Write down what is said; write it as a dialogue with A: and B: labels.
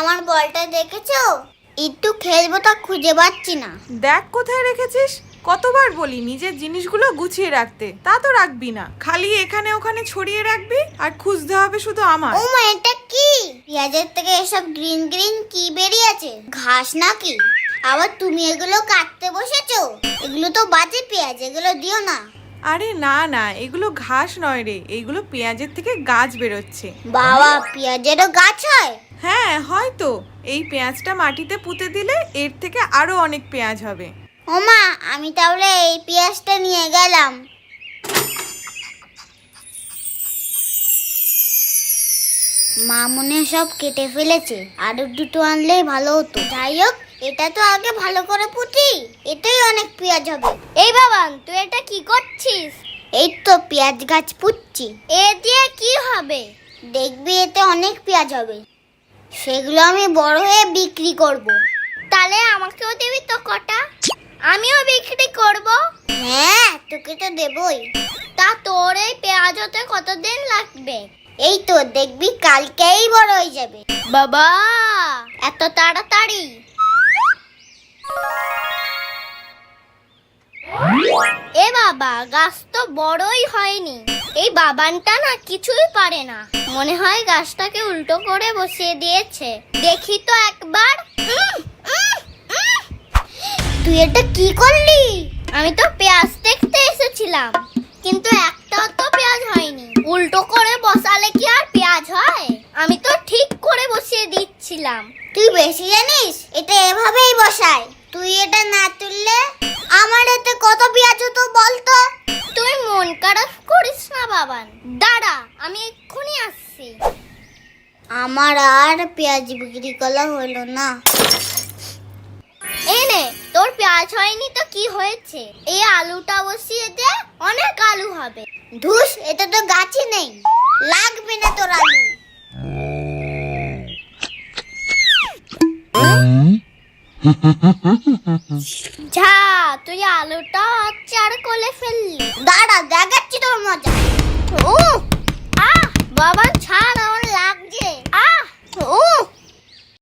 A: আমার বলটা দেখেছো? একটু খেলবো তা খুঁজে পাচ্ছি না।
B: দেখ কোথায় রেখেছিস। কতবার বলি নিজের জিনিসগুলো গুছিয়ে রাখতে, তা তো রাখবি না, খালি এখানে ওখানে ছড়িয়ে রাখবি আর খুঁজতে হবে শুধু আমার।
A: ও মা, এটা কি? পেঁয়াজের থেকে এসব গ্রিন গ্রিন কি বেরিয়েছে? ঘাস নাকি? আবার তুমি এগুলো কাটতে বসেছো? এগুলো তো বাজে পেঁয়াজ, এগুলো দিও না।
B: আরে না না, এগুলো ঘাস নয় রে, এগুলো পেঁয়াজের থেকে গাছ বেরোচ্ছে।
A: বাবা, পেঁয়াজেরও গাছ হয়?
B: হ্যাঁ হয়তো, এই পেঁয়াজটা মাটিতে পুঁতে দিলে এর থেকে আরো অনেক পেঁয়াজ হবে।
A: ও মা, আমি তাহলে এই পেঁয়াজটা নিয়ে গেলাম। মা মনে সব কেটে ফেলেছে, আরো দুটো আনলেই ভালো হতো। যাই হোক, এটা তো আগে ভালো করে পুঁতি, এটাই অনেক পেঁয়াজ হবে।
C: এই বাবান, তুই এটা কি করছিস?
A: এই তো পেঁয়াজ গাছ পুঁতছি।
C: এ দিয়ে কি হবে?
A: দেখবি এতে অনেক পেঁয়াজ হবে, সেগুলো আমি বড় হয়ে বিক্রি করব।
C: তাহলে আমাকেও দিবি তো কটা, আমিও বিক্রি করব।
A: হ্যাঁ, তোকে তো দেবই।
C: তা তোর এই পেঁয়াজ হতে কতদিন লাগবে?
A: এই তো দেখবি কালকেই বড় হয়ে যাবে।
C: বাবা, এত তাড়াতাড়ি? এ বাবা, গাছ তো বড়ই হয়নি। এই বাবানটা না কিছুই পারে না, মনে হয় গাছটাকে উল্টো করে বসিয়ে দিয়েছে। দেখি তো একবার।
A: তুই এটা কি করলি?
C: আমি তো পেঁয়াজ দেখতে এসেছিলাম, কিন্তু একটাও তো পেঁয়াজ হয়নি। উল্টো করে বসালে কি আর পেঁয়াজ হয়? আমি তো ঠিক করে বসিয়ে দিচ্ছিলাম।
A: তুই বেশি জানিস, এটা এভাবেই বসায়। তুই এটা না তুললে আমার এতে কত পেঁয়াজ হতো বলতো?
C: তুই মন খারাপ করিস না বাবান, দাঁড়া আমি এক্ষুনি আসছি।
A: আমার আর পেঁয়াজ বিক্রি করা হলো না।
C: এই নে, তোর পেঁয়াজ হয়নি তো কি হয়েছে? এই আলুটা বসিয়ে দে, অনেক আলু হবে।
A: ধুস, এটা তো গাছই নেই, লাগবে না তোর আলু।
C: যা, তুই আলুটা চার কোলে ফেললি।
A: দাঁড়া, দেখাচ্ছি তোর মজা।
C: ও, বাবা ছাড়